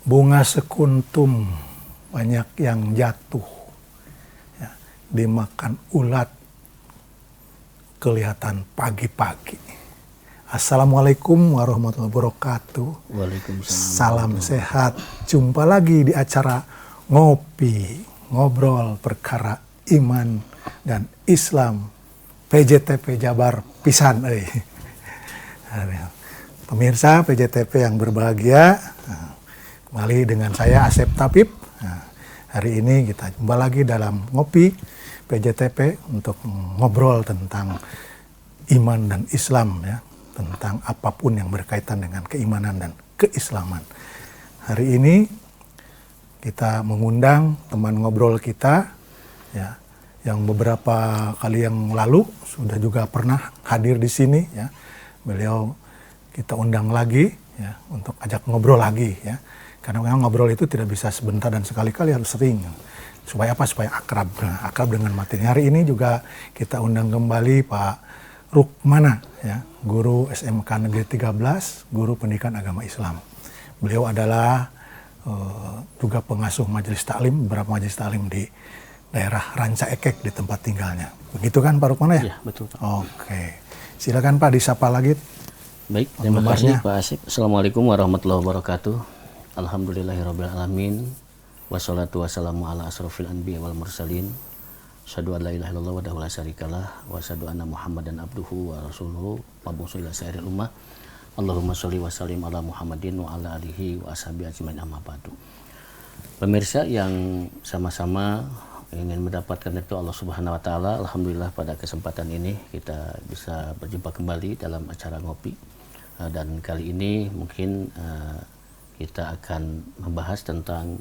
Bunga sekuntum banyak yang jatuh, ya, dimakan ulat kelihatan pagi-pagi. Assalamualaikum warahmatullahi wabarakatuh. Waalaikumsalam. Salam sehat. Jumpa lagi di acara Ngopi, Ngobrol Perkara Iman dan Islam. PJTP Jabar pisan. Pemirsa PJTP yang berbahagia, kembali dengan saya Asep Tapip. Hari ini kita jumpa lagi dalam Ngopi PJTP untuk ngobrol tentang iman dan Islam, ya, tentang apapun yang berkaitan dengan keimanan dan keislaman. Hari ini kita mengundang teman ngobrol kita, ya, yang beberapa kali yang lalu sudah juga pernah hadir di sini, ya. Beliau kita undang lagi, ya, untuk ajak ngobrol lagi, ya. Karena memang ngobrol itu tidak bisa sebentar dan sekali-kali, harus sering. Supaya apa? Supaya akrab, akrab dengan materi. Hari ini juga kita undang kembali Pak Rukmana, ya, guru SMK Negeri 13, guru pendidikan agama Islam. Beliau adalah juga pengasuh majelis taklim, beberapa majelis taklim di daerah Ranca Ekek di tempat tinggalnya. Begitu kan Pak Rukmana, ya? Iya, betul Pak. Oke. Silakan Pak, disapa lagi. Baik, terima kasih Pak Asep. Assalamualaikum warahmatullahi wabarakatuh. Alhamdulillahirrabbilalamin. Wassalatu wassalamu ala asrofil anbiya wal mursalin. Asyhadu an la ilaha illallah wahdahu la syarikalah wa asyhadu anna Muhammadan abduhu wa rasuluhu mab'utsun ila sairil ummah. Allahumma sholli wa sallim ala Muhammadin wa ala alihi wa ashabihi ajmain amma ba'du. Pemirsa yang sama-sama ingin mendapatkan itu Allah Subhanahu wa taala, alhamdulillah pada kesempatan ini kita bisa berjumpa kembali dalam acara Ngopi. Dan kali ini mungkin kita akan membahas tentang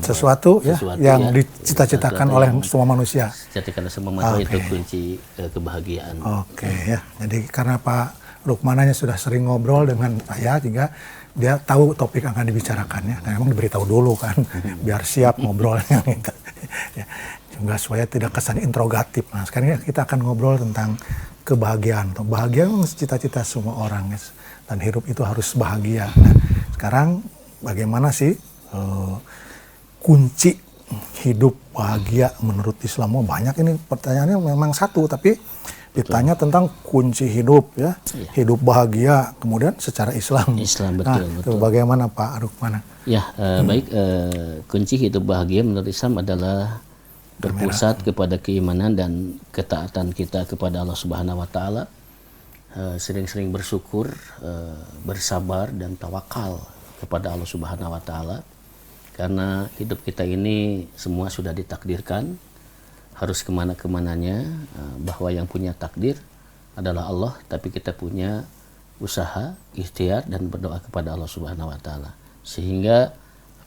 sesuatu yang dicita-citakan oleh semua manusia. Cita-citakan semua manusia itu kunci kebahagiaan. Oke, ya. Jadi karena Pak Rukmananya sudah sering ngobrol dengan saya, sehingga dia tahu topik yang akan dibicarakannya. Nah, memang diberitahu dulu kan, biar siap ngobrolnya. Ya, juga supaya tidak kesan interrogatif. Nah, sekarang kita akan ngobrol tentang kebahagiaan. Bahagia memang cita-cita semua orang, ya. Dan hidup itu harus bahagia. Nah, sekarang bagaimana sih kunci hidup bahagia menurut Islam? Banyak ini pertanyaannya, memang satu, tapi ditanya tentang kunci hidup, ya, hidup bahagia, kemudian secara Islam. Betul, nah, betul. Bagaimana Pak Rukmana? Ya, baik. Kunci hidup bahagia menurut Islam adalah berpusat kepada keimanan dan ketaatan kita kepada Allah Subhanahu Wa Taala. Sering-sering bersyukur, bersabar dan tawakal kepada Allah Subhanahu Wa Taala. Karena hidup kita ini semua sudah ditakdirkan, harus kemana-kemananya, bahwa yang punya takdir adalah Allah, tapi kita punya usaha, ikhtiar, dan berdoa kepada Allah Subhanahu Wa Taala. Sehingga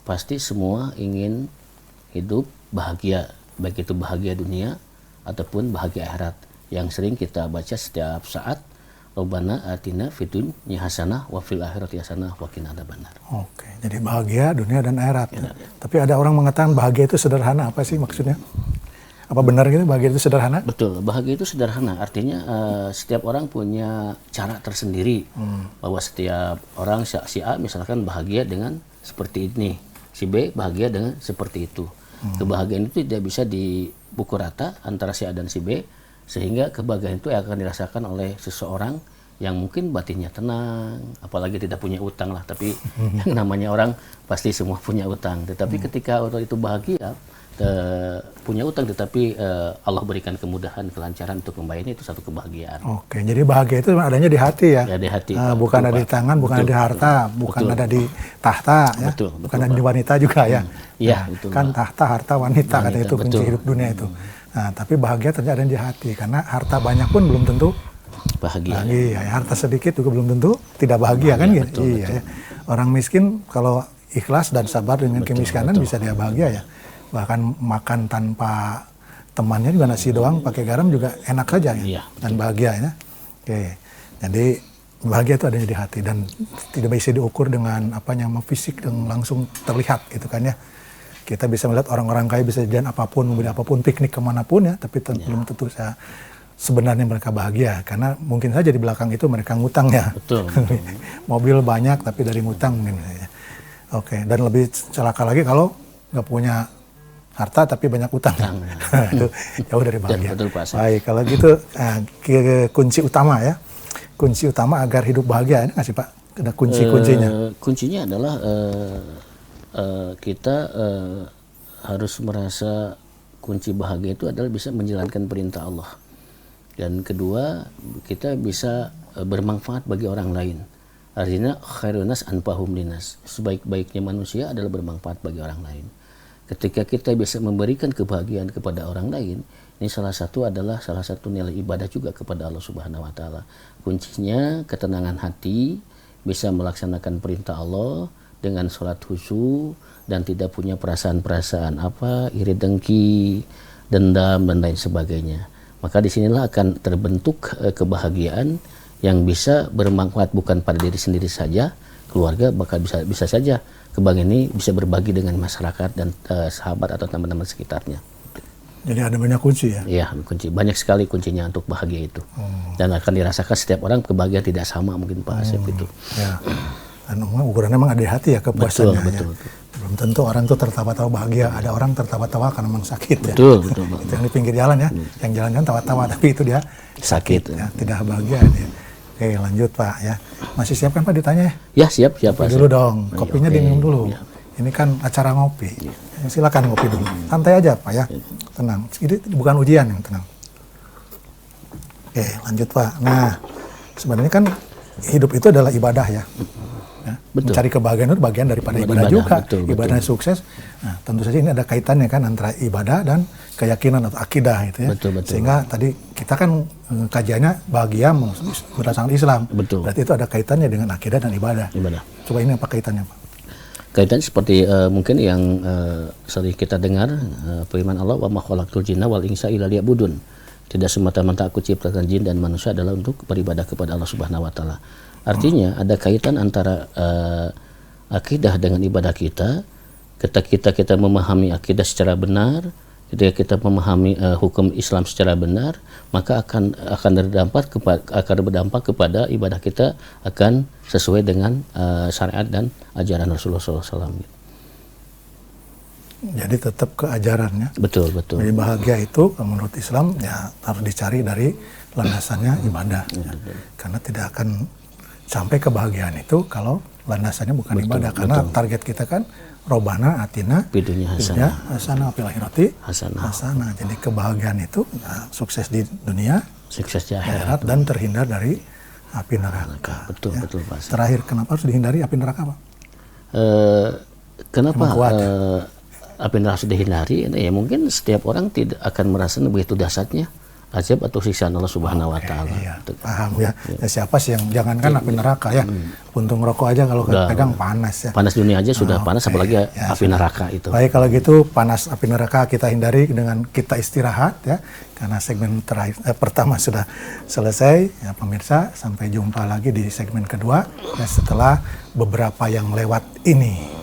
pasti semua ingin hidup bahagia, baik itu bahagia dunia ataupun bahagia akhirat, yang sering kita baca setiap saat. Rabbana atina fid dunya hasanah wa fil akhirati hasanah wa qina adzabannar. Oke, jadi bahagia dunia dan akhirat. Ya. Tapi ada orang mengatakan bahagia itu sederhana. Apa sih maksudnya? Apa benar gitu bahagia itu sederhana? Betul, bahagia itu sederhana. Artinya setiap orang punya cara tersendiri. Bahwa setiap orang, si A misalkan bahagia dengan seperti ini, si B bahagia dengan seperti itu. Kebahagiaan itu tidak bisa dipukul rata antara si A dan si B, sehingga kebahagiaan itu akan dirasakan oleh seseorang yang mungkin batinnya tenang, apalagi tidak punya utang lah. Tapi yang namanya orang pasti semua punya utang. Tetapi ketika orang itu bahagia, punya utang, tetapi Allah berikan kemudahan, kelancaran untuk membayarnya, itu satu kebahagiaan. Oke, jadi bahagia itu adanya di hati, ya? Ya, di hati. Bukan ada di tangan, bukan ada di harta, bukan ada di tahta, ya? Bukan ada di wanita juga, ya? Iya, betul. Kan tahta, harta, wanita, kata itu kunci hidup dunia itu. Nah, tapi bahagia ternyata ada di hati, karena harta banyak pun belum tentu bahagia. Ya. Harta sedikit juga belum tentu tidak bahagia, kan? Betul, iya, betul. Ya. Orang miskin kalau ikhlas dan sabar dengan kemiskinan bisa dia bahagia, ya. Bahkan makan tanpa temannya juga nasi doang pakai garam juga enak saja, ya. Iya, dan bahagia, ya. Oke. Jadi bahagia itu adanya di hati dan tidak bisa diukur dengan fisik yang langsung terlihat gitu kan, ya. Kita bisa melihat orang-orang kaya bisa jalan apapun, mobil apapun, piknik kemanapun, ya, tapi belum tentu sebenarnya mereka bahagia, karena mungkin saja di belakang itu mereka ngutang, ya. Betul. Mobil banyak tapi dari ngutang mungkin. Oke, dan lebih celaka lagi kalau nggak punya harta tapi banyak utang. Itu jauh dari bahagia. Betul, Pak Asep. Baik, kalau gitu kunci utama ya. Kunci utama agar hidup bahagia ini nggak sih Pak? Ada kunci-kuncinya. Kuncinya adalah kita harus merasa kunci bahagia itu adalah bisa menjalankan perintah Allah. Dan kedua, kita bisa bermanfaat bagi orang lain. Artinya khairunas anfahum linas. Sebaik-baiknya manusia adalah bermanfaat bagi orang lain. Ketika kita bisa memberikan kebahagiaan kepada orang lain, ini salah satu nilai ibadah juga kepada Allah Subhanahu wa taala. Kuncinya ketenangan hati, bisa melaksanakan perintah Allah dengan sholat khusyuk dan tidak punya perasaan-perasaan iri dengki, dendam dan lain sebagainya. Maka disinilah akan terbentuk kebahagiaan yang bisa bermanfaat bukan pada diri sendiri saja, keluarga, bahkan bisa saja kebahagiaan ini bisa berbagi dengan masyarakat dan sahabat atau teman-teman sekitarnya. Jadi ada banyak kunci ya? Iya, kunci. Banyak sekali kuncinya untuk bahagia itu. Dan akan dirasakan setiap orang kebahagiaan tidak sama mungkin Pak Asep itu. Ya. Dan ukurannya memang ada di hati ya kepuasannya. Betul. Belum tentu orang tuh tertawa-tawa bahagia. Ada orang tertawa-tawa karena memang sakit ya. Betul. Itu yang di pinggir jalan ya. Yang jalan-jalan tawa-tawa tapi itu dia Sakit. ya, tidak bahagia dia. Oke, lanjut Pak ya. Masih siap kan Pak ditanya? Ya, siap Pak Kopi Asep. dulu dong. Kopinya diminum dulu. Ya. Ini kan acara ngopi. Silakan ngopi dulu. Santai aja Pak ya. Tenang. Ini bukan ujian yang tenang. Oke, lanjut Pak. Nah, sebenarnya kan hidup itu adalah ibadah ya. Betul. Mencari kebahagiaan itu bagian daripada ibadah juga. Betul. Ibadah sukses. Nah, tentu saja ini ada kaitannya kan antara ibadah dan keyakinan atau akidah gitu ya. Betul. Sehingga tadi kita kan kajiannya bahagia berdasarkan Islam. Betul. Berarti itu ada kaitannya dengan akidah dan ibadah. Coba ini apa kaitannya Pak? Kaitan seperti mungkin yang sering kita dengar firman Allah, wa ma khalaqtul jinna wal insa illa liya'budun. Tidak semata-mata aku ciptakan jin dan manusia adalah untuk beribadah kepada Allah Subhanahu wa taala. Artinya ada kaitan antara akidah dengan ibadah kita. Ketika kita memahami akidah secara benar, ketika kita memahami hukum Islam secara benar, maka akan berdampak kepada ibadah kita akan sesuai dengan syariat dan ajaran Rasulullah SAW. Jadi tetap ke ajarannya. Betul. Jadi bahagia itu menurut Islam ya harus dicari dari landasannya ibadah. Ya. Karena tidak akan sampai kebahagiaan itu kalau landasannya bukan ibadah. Karena target kita kan Robana atina bidunya hasanah fil akhirati hasanah. Jadi kebahagiaan itu ya, sukses di dunia, sukses di akhirat dan terhindar dari api neraka. Betul Pak. Terakhir, kenapa harus dihindari api neraka Pak? Kenapa api neraka harus dihindari? Ya mungkin setiap orang tidak akan merasa begitu dahsyatnya azab atau siksaan Allah Subhanahu wa taala. Iya, paham ya. Ya. Siapa sih yang jangankan api neraka ya. Puntung rokok aja kalau pegang panas ya. Panas dunia aja sudah panas apalagi api neraka itu. Baik, kalau gitu panas api neraka kita hindari dengan kita istirahat ya. Karena segmen pertama sudah selesai ya pemirsa, sampai jumpa lagi di segmen kedua ya setelah beberapa yang lewat ini.